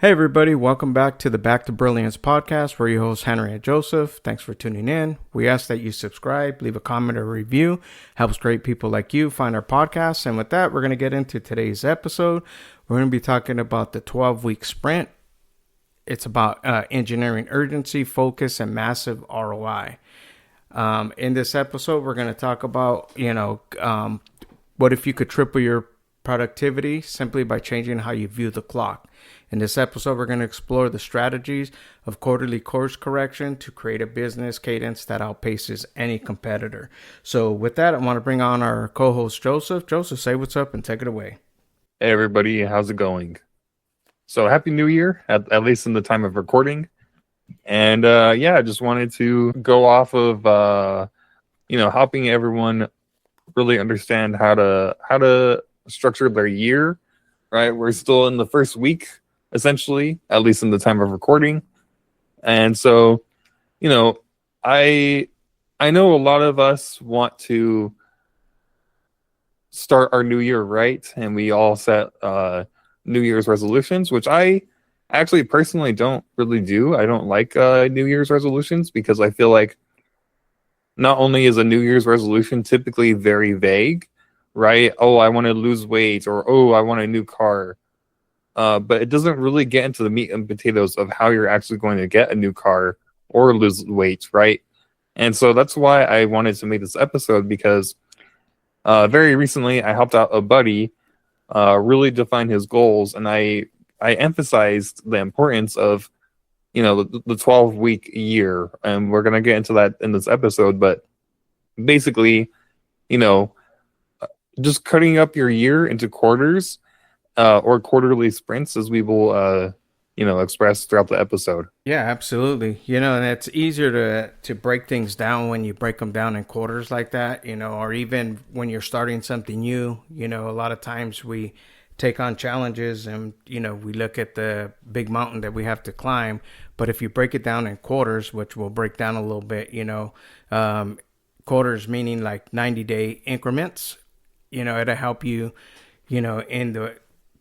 Hey everybody, welcome back to the Back to Brilliance podcast. We're your host Henry and Joseph. Thanks for tuning in. We ask that you subscribe, leave a comment or review. Helps great people like you find our podcast. And with that, we're going to get into today's episode. We're going to be talking about the 12-week sprint. It's about engineering urgency, focus, and massive ROI. In this episode, we're going to talk about, what if you could triple your productivity simply by changing how you view the clock. In this episode, we're going to explore the strategies of quarterly course correction to create a business cadence that outpaces any competitor. So with that, I want to bring on our co-host, Joseph. Joseph, say what's up and take it away. Hey everybody, how's it going? So happy New Year, at least in the time of recording. And I just wanted to go off of helping everyone really understand how to structure their year, right? We're still in the first week, essentially, at least in the time of recording. And so, I know a lot of us want to start our new year right, and we all set New Year's resolutions, which I actually personally don't really do. I don't like New Year's resolutions because I feel like not only is a New Year's resolution typically very vague, right? Oh, I want to lose weight, or oh, I want a new car. But it doesn't really get into the meat and potatoes of how you're actually going to get a new car or lose weight, right? And so that's why I wanted to make this episode, because very recently I helped out a buddy really define his goals, and I emphasized the importance of the 12-week year, and we're gonna get into that in this episode. But basically, just cutting up your year into quarters or quarterly sprints, as we will express throughout the episode. Yeah, absolutely. And it's easier to break things down when you break them down in quarters like that, or even when you're starting something new. A lot of times we take on challenges and, we look at the big mountain that we have to climb. But if you break it down in quarters, which we'll break down a little bit, quarters meaning like 90-day increments, it'll help you, in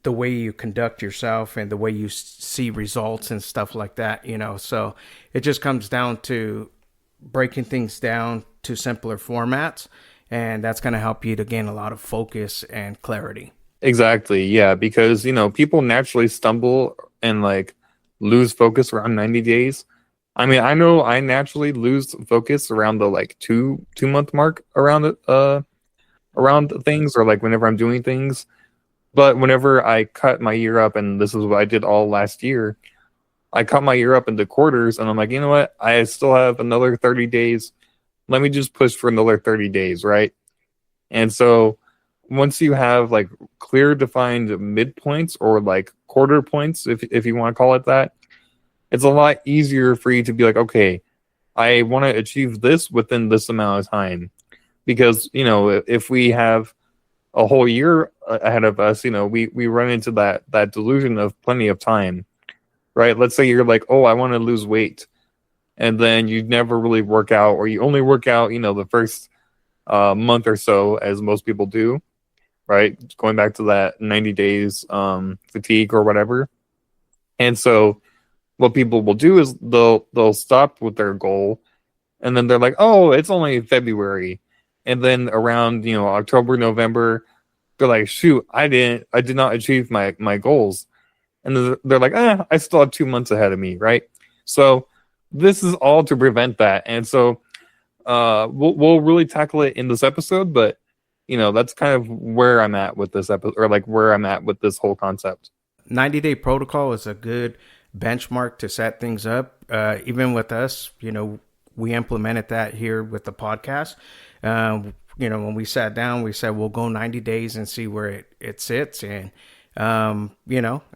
the way you conduct yourself and the way you see results and stuff like that, so it just comes down to breaking things down to simpler formats, and that's going to help you to gain a lot of focus and clarity. Exactly. Yeah. Because, people naturally stumble and lose focus around 90 days. I mean, I know I naturally lose focus around the two-month mark around things, or whenever I'm doing things. But whenever I cut my year up, and this is what I did all last year, I cut my year up into quarters, and I'm like, you know what? I still have another 30 days. Let me just push for another 30 days, right? And so once you have clear defined midpoints, or quarter points, if you want to call it that, it's a lot easier for you to be like, okay, I want to achieve this within this amount of time. Because, if we have a whole year ahead of us, we run into that delusion of plenty of time, right? Let's say you're like, oh, I want to lose weight, and then you never really work out, or you only work out, the first month or so, as most people do, right? Going back to that 90 days fatigue or whatever. And so what people will do is they'll stop with their goal, and then they're like, oh, it's only February. And then around, October, November, they're like, shoot, I did not achieve my goals. And they're like, I still have 2 months ahead of me, right? So this is all to prevent that. And so we'll really tackle it in this episode, but that's kind of where I'm at with this episode, or where I'm at with this whole concept. 90-day protocol is a good benchmark to set things up. Even with us, we implemented that here with the podcast. When we sat down, we said we'll go 90 days and see where it sits. And,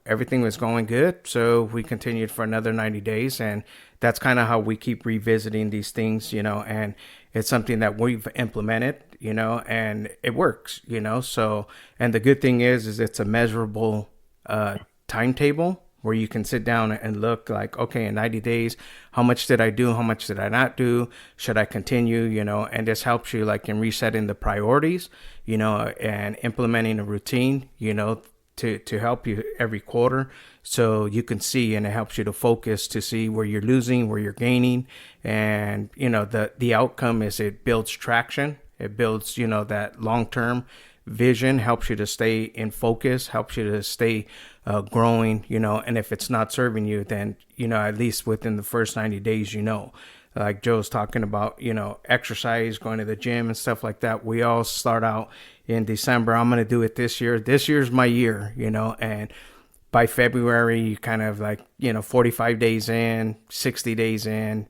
everything was going good. So we continued for another 90 days. And that's kind of how we keep revisiting these things, and it's something that we've implemented, and it works, So, and the good thing is it's a measurable timetable where you can sit down and look like, okay, in 90 days, how much did I do? How much did I not do? Should I continue? And this helps you in resetting the priorities, and implementing a routine, to help you every quarter, so you can see, and it helps you to focus to see where you're losing, where you're gaining. And the outcome is it builds traction, it builds that long-term vision, helps you to stay in focus, helps you to stay growing. And if it's not serving you, then at least within the first 90 days, like Joe's talking about, exercise, going to the gym and stuff like that. We all start out in December. I'm going to do it this year. This year's my year, and by February, you kind of like, 45 days in, 60 days in,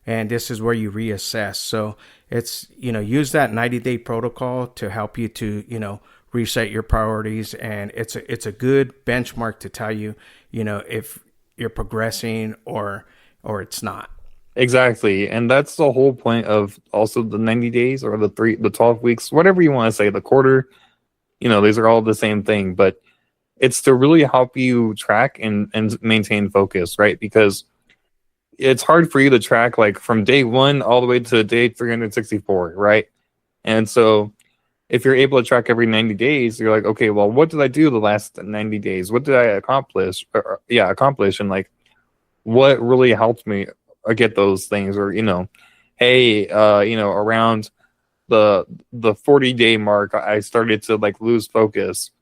and this is where you reassess. So it's, use that 90-day protocol to help you to, reset your priorities. And it's a good benchmark to tell you, if you're progressing or it's not. Exactly. And that's the whole point of also the 90 days or the 12 weeks, whatever you want to say, the quarter, these are all the same thing, but it's to really help you track and maintain focus, right? Because it's hard for you to track like from day 1 all the way to day 364, right? And so if you're able to track every 90 days, you're like, okay, well, what did I do the last 90 days? What did I accomplish? And like, what really helped me get those things? Or, hey, around the 40-day mark, I started to like lose focus,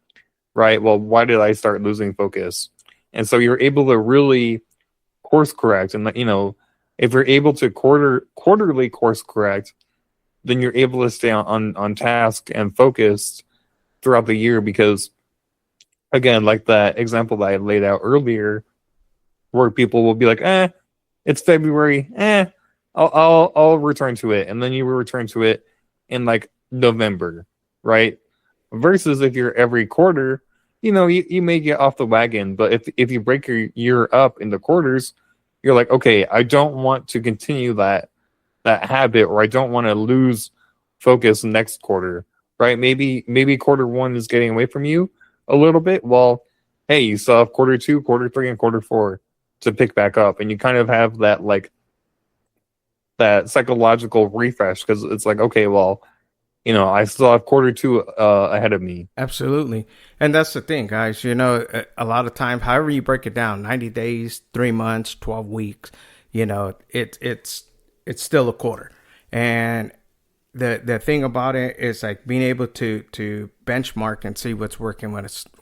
right? Well, why did I start losing focus? And so you're able to really course correct. And, if you're able to quarterly course correct, then you're able to stay on task and focused throughout the year. Because, again, like that example that I laid out earlier, where people will be like, it's February, I'll return to it. And then you will return to it in like November, right? Versus if you're every quarter, you may get off the wagon. But if you break your year up into quarters, you're like, okay, I don't want to continue that habit, or I don't want to lose focus next quarter, right? Maybe quarter 1 is getting away from you a little bit. Well, hey, you still have quarter 2, quarter 3, and quarter 4 to pick back up, and you kind of have that like that psychological refresh, because it's like, okay, well, I still have quarter 2 ahead of me. Absolutely. And that's the thing, guys. A lot of times, however you break it down, 90 days, 3 months, 12 weeks, it's still a quarter. And the thing about it is like being able to benchmark and see what's working,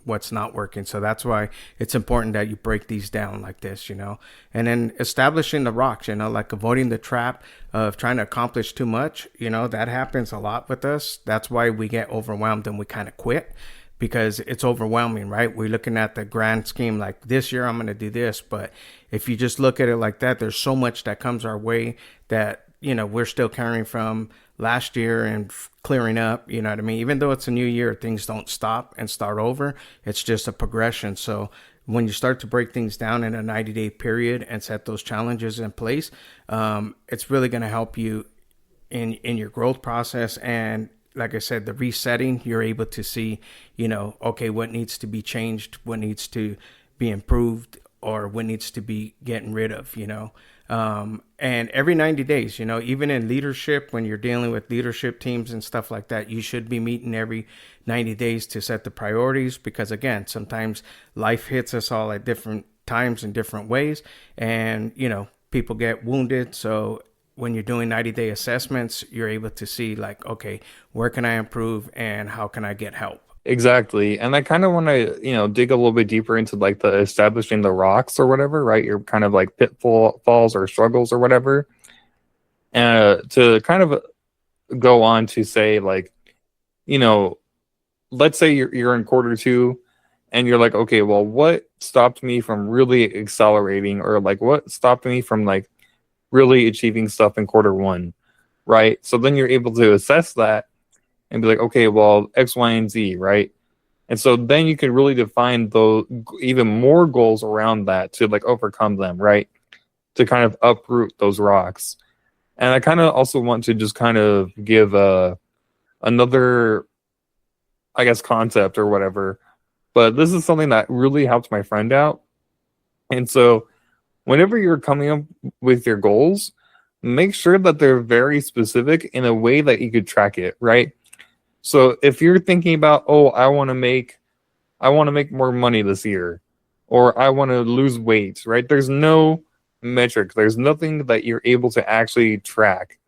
what's not working. So that's why it's important that you break these down like this, and then establishing the rocks, like avoiding the trap of trying to accomplish too much. That happens a lot with us. That's why we get overwhelmed and we kind of quit, because it's overwhelming, right? We're looking at the grand scheme, like this year I'm going to do this. But if you just look at it like that, there's so much that comes our way that, we're still carrying from last year and clearing up, you know what I mean? Even though it's a new year, things don't stop and start over. It's just a progression. So when you start to break things down in a 90-day period and set those challenges in place, it's really going to help you in your growth process. And like I said, the resetting, you're able to see, okay, what needs to be changed, what needs to be improved, or what needs to be getting rid of, and every 90 days, even in leadership, when you're dealing with leadership teams and stuff like that, you should be meeting every 90 days to set the priorities, because again, sometimes life hits us all at different times in different ways, and, people get wounded. So when you're doing 90-day assessments, you're able to see like, okay, where can I improve and how can I get help? Exactly. And I kind of want to, dig a little bit deeper into like the establishing the rocks or whatever, right? Your kind of like pitfalls or struggles or whatever. And to kind of go on to say like, let's say you're in quarter 2 and you're like, okay, well, what stopped me from really accelerating, or like what stopped me from like really achieving stuff in quarter 1, right? So then you're able to assess that and be like, okay, well, X, Y, and Z, right? And so then you can really define those even more goals around that to like overcome them, right? To kind of uproot those rocks. And I kind of also want to just kind of give another, I guess, concept or whatever. But this is something that really helped my friend out. And so whenever you're coming up with your goals, make sure that they're very specific in a way that you could track it, right? So if you're thinking about, oh, I want to make, I want to make more money this year, or I want to lose weight, right? There's no metric. There's nothing that you're able to actually track.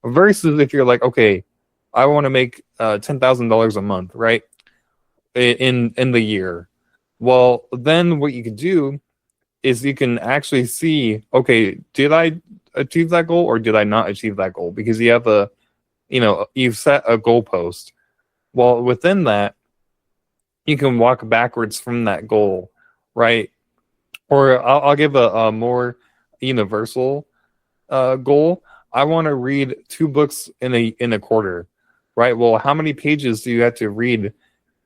Versus if you're like, okay, I want to make $10,000 a month, right? In the year. Well, then what you can do is you can actually see, okay, did I achieve that goal or did I not achieve that goal? Because you have you've set a goalpost. Well, within that, you can walk backwards from that goal, right? Or I'll give a more universal goal. I want to read 2 books in a quarter, right? Well, how many pages do you have to read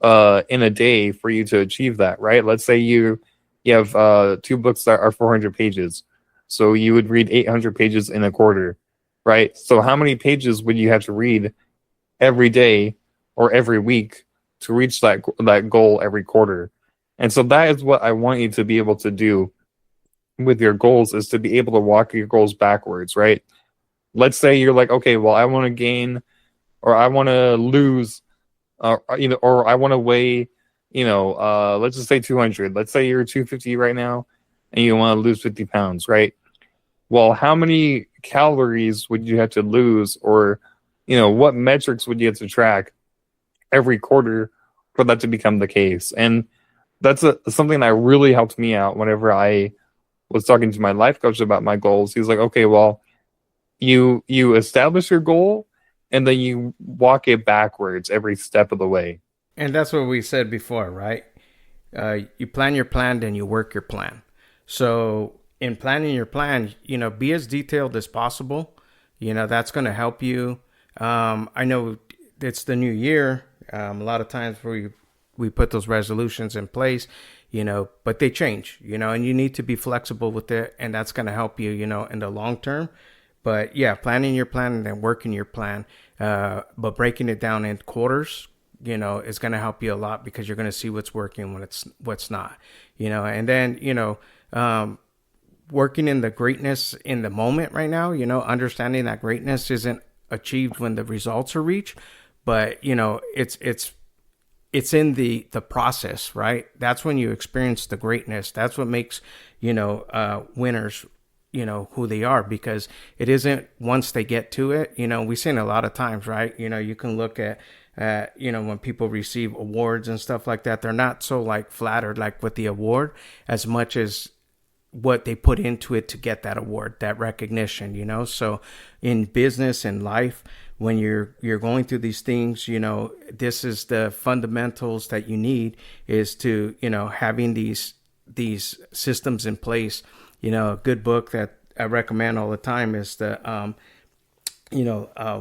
in a day for you to achieve that, right? Let's say you have 2 books that are 400 pages, so you would read 800 pages in a quarter, right? So how many pages would you have to read every day or every week to reach that goal every quarter? And so that is what I want you to be able to do with your goals, is to be able to walk your goals backwards, right? Let's say you're like, okay, well, I want to gain, or I want to lose, or I want to weigh, let's just say 200. Let's say you're 250 right now, and you want to lose 50 pounds, right? Well, how many calories would you have to lose, or what metrics would you have to track every quarter for that to become the case? And that's something that really helped me out whenever I was talking to my life coach about my goals. He's like, okay, well, you establish your goal and then you walk it backwards every step of the way. And that's what we said before, right? You plan your plan, then you work your plan. So in planning your plan, be as detailed as possible. That's going to help you. I know it's the new year. A lot of times we put those resolutions in place, but they change, and you need to be flexible with it. And that's going to help you, in the long term. But yeah, planning your plan and then working your plan, but breaking it down in quarters, is going to help you a lot, because you're going to see what's working when what's not, and then, working in the greatness in the moment right now, understanding that greatness isn't achieved when the results are reached, but it's in the process, right? That's when you experience the greatness. That's what makes, winners, who they are, because it isn't once they get to it. We've seen a lot of times, right? You can look at, when people receive awards and stuff like that, they're not so like flattered like with the award as much as what they put into it to get that award, that recognition, So in business and life, when you're going through these things, this is the fundamentals that you need, is to, having these systems in place. A good book that I recommend all the time is the,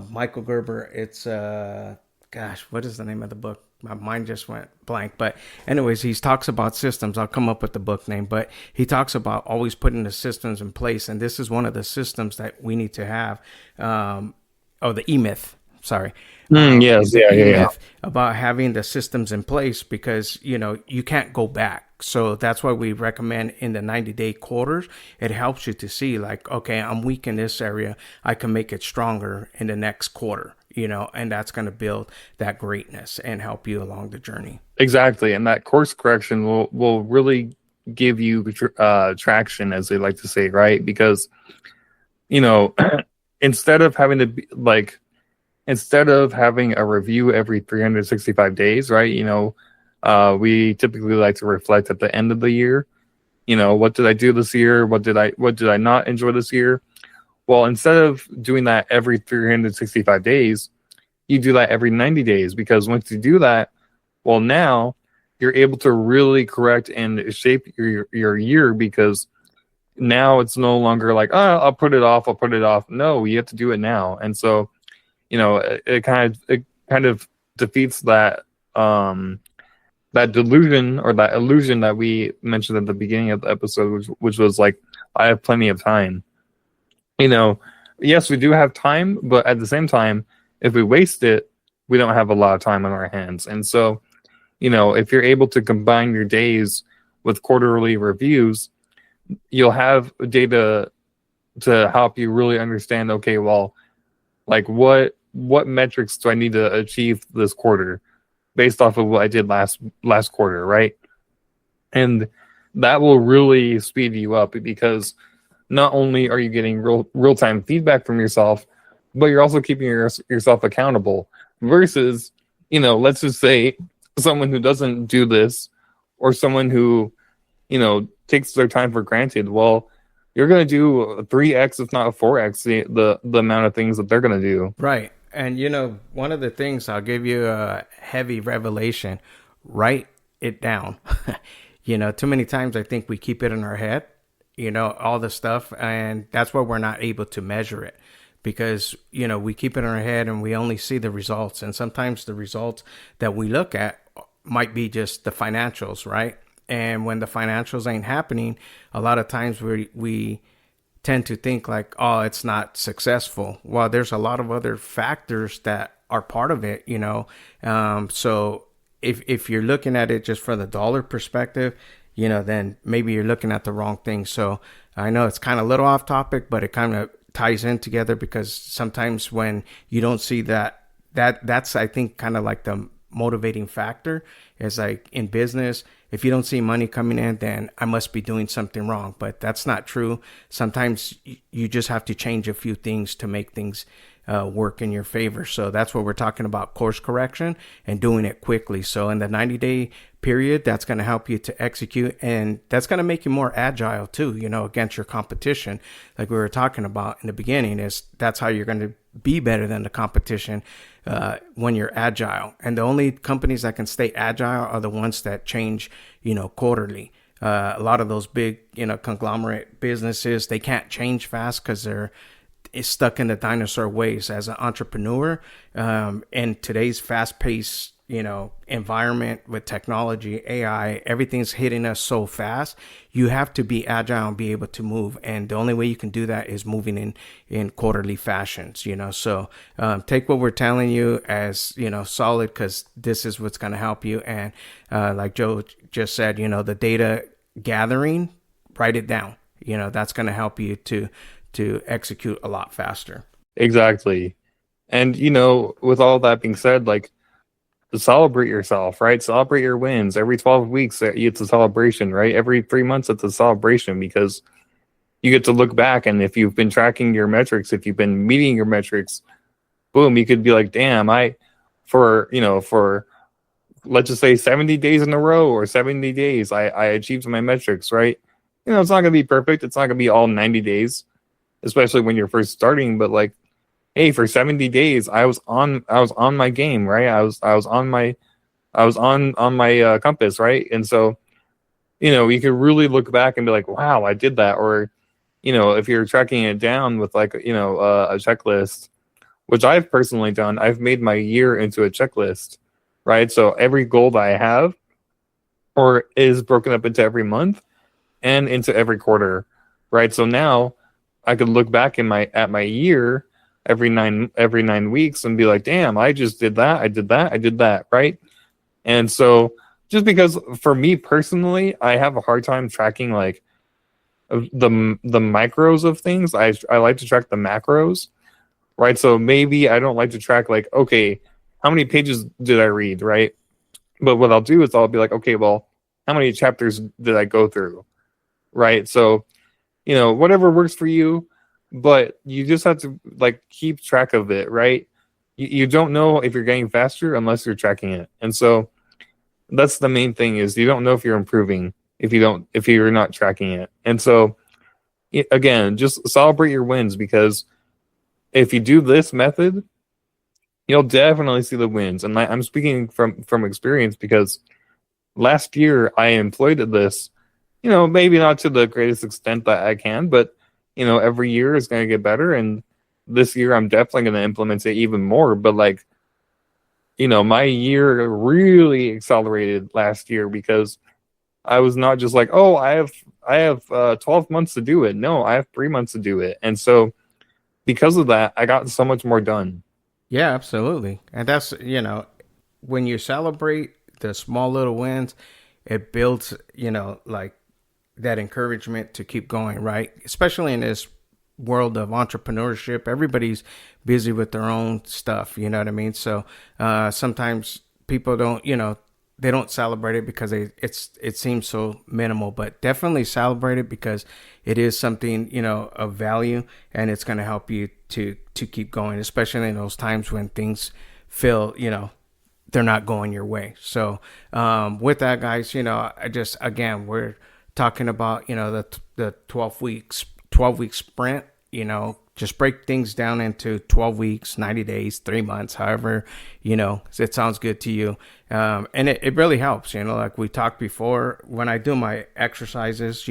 Michael Gerber. It's, what is the name of the book? My mind just went blank. But anyways, he talks about systems. I'll come up with the book name. But he talks about always putting the systems in place. And this is one of the systems that we need to have. The E-Myth. Sorry. Yes. Yeah. About having the systems in place, because, you can't go back. So that's why we recommend in the 90-day quarters. It helps you to see like, okay, I'm weak in this area. I can make it stronger in the next quarter, and that's going to build that greatness and help you along the journey. Exactly. And that course correction will really give you traction, as they like to say, right? Because, instead of having to be like, instead of having a review every 365 days, right? We typically like to reflect at the end of the year. What did I do this year? What did I not enjoy this year? Well, instead of doing that every 365 days, you do that every 90 days, because once you do that, well, now you're able to really correct and shape your year, because now it's no longer like, oh, I'll put it off. No, you have to do it now. And so, it kind of defeats that, that delusion or that illusion that we mentioned at the beginning of the episode, which was like, I have plenty of time. Yes, we do have time, but at the same time, if we waste it, we don't have a lot of time on our hands. And so, if you're able to combine your days with quarterly reviews, you'll have data to help you really understand, okay, well, like what metrics do I need to achieve this quarter? based off of what I did last quarter, right? And that will really speed you up because not only are you getting real time feedback from yourself, but you're also keeping yourself accountable. Versus, let's just say someone who doesn't do this, or someone who takes their time for granted. Well, you're gonna do 3x, if not 4x, the amount of things that they're gonna do. Right. And one of the things, I'll give you a heavy revelation: write it down. Too many times I think we keep it in our head, all the stuff, and that's why we're not able to measure it, because we keep it in our head and we only see the results, and sometimes the results that we look at might be just the financials, right? And when the financials ain't happening, a lot of times we tend to think like, oh, it's not successful. Well, there's a lot of other factors that are part of it, so if you're looking at it just from the dollar perspective, then maybe you're looking at the wrong thing. So I know it's kind of a little off topic, but it kind of ties in together, because sometimes when you don't see that's, I think, kind of like the motivating factor is like in business. If you don't see money coming in, then I must be doing something wrong. But that's not true. Sometimes you just have to change a few things to make things work in your favor. So that's what we're talking about: course correction and doing it quickly. So in the 90-day period, that's going to help you to execute, and that's going to make you more agile too, against your competition. Like we were talking about in the beginning, that's how you're going to be better than the competition when you're agile. And the only companies that can stay agile are the ones that change, quarterly. A lot of those big, conglomerate businesses, they can't change fast because they're stuck in the dinosaur ways. As an entrepreneur, in today's fast-paced, environment with technology, AI, everything's hitting us so fast. You have to be agile and be able to move, and the only way you can do that is moving in quarterly fashions. So take what we're telling you as solid, because this is what's going to help you. And like Joe just said, the data gathering, write it down. That's going to help you to execute a lot faster. Exactly. And with all that being said, like, celebrate yourself, right? Celebrate your wins. Every 12 weeks it's a celebration, right? Every 3 months it's a celebration, because you get to look back, and if you've been tracking your metrics, if you've been meeting your metrics, boom, you could be like, damn, for let's just say 70 days in a row, or 70 days, I achieved my metrics, right? It's not gonna be perfect. It's not gonna be all 90 days, especially when you're first starting, but like, hey, for 70 days, I was on my game, right? I was on my compass, right? And so, you could really look back and be like, wow, I did that. Or, if you're tracking it down with like, a checklist, which I've personally done, I've made my year into a checklist, right? So every goal that I have or is broken up into every month and into every quarter, right? So now I could look back at my year every 9 weeks and be like, damn, I just did that. I did that. Right. And so just because for me personally, I have a hard time tracking like the micros of things. I like to track the macros. Right. So maybe I don't like to track like, okay, how many pages did I read? Right. But what I'll do is I'll be like, okay, well, how many chapters did I go through? Right. So, whatever works for you, but you just have to like keep track of it, right? You don't know if you're getting faster unless you're tracking it. And so that's the main thing, is you don't know if you're improving if you're not tracking it. And so again, just celebrate your wins, because if you do this method, you'll definitely see the wins. And I'm speaking from experience, because last year I employed this, maybe not to the greatest extent that I can, but every year is going to get better. And this year I'm definitely going to implement it even more. But like, my year really accelerated last year, because I was not just like, oh, I have 12 months to do it. No, I have 3 months to do it. And so because of that, I got so much more done. Yeah, absolutely. And that's, when you celebrate the small little wins, it builds, like that encouragement to keep going, right? Especially in this world of entrepreneurship, everybody's busy with their own stuff, you know what I mean? So sometimes people don't, they don't celebrate it because it seems so minimal, but definitely celebrate it because it is something, of value, and it's going to help you to keep going, especially in those times when things feel, they're not going your way. So with that, guys, again, we're talking about, the 12 week sprint, just break things down into 12 weeks, 90 days, 3 months, however, it sounds good to you. And it really helps, like we talked before, when I do my exercises,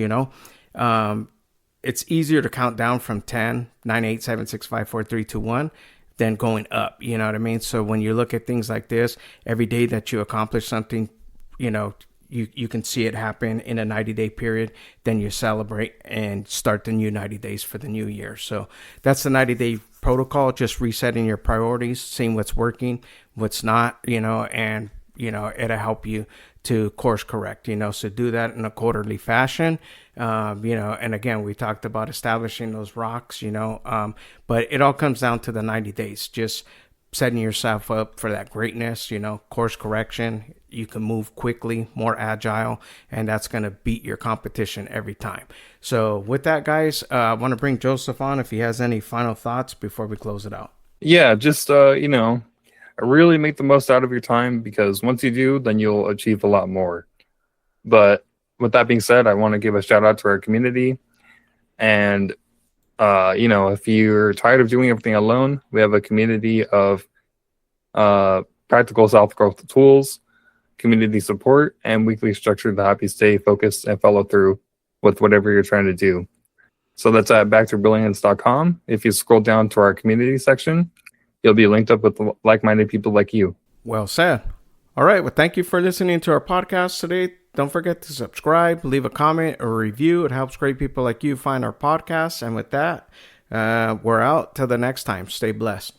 it's easier to count down from 10, 9, 8, 7, 6, 5, 4, 3, 2, 1 than going up. You know what I mean? So when you look at things like this, every day that you accomplish something, you can see it happen in a 90-day period. Then you celebrate and start the new 90 days for the new year. So that's the 90-day protocol, just resetting your priorities, seeing what's working, what's not, and, it'll help you to course correct, so do that in a quarterly fashion. And again, we talked about establishing those rocks, but it all comes down to the 90 days, just setting yourself up for that greatness, course correction. You can move quickly, more agile, and that's going to beat your competition every time. So with that, guys, I want to bring Joseph on if he has any final thoughts before we close it out. Yeah, just, really make the most out of your time, because once you do, then you'll achieve a lot more. But with that being said, I want to give a shout out to our community. And, if you're tired of doing everything alone, we have a community of practical self-growth tools, community support, and weekly structure to help you stay focused and follow through with whatever you're trying to do. So that's at backtobrilliance.com. If you scroll down to our community section, you'll be linked up with like-minded people like you. Well said. All right. Well, thank you for listening to our podcast today. Don't forget to subscribe, leave a comment or review. It helps great people like you find our podcast. And with that, we're out till the next time. Stay blessed.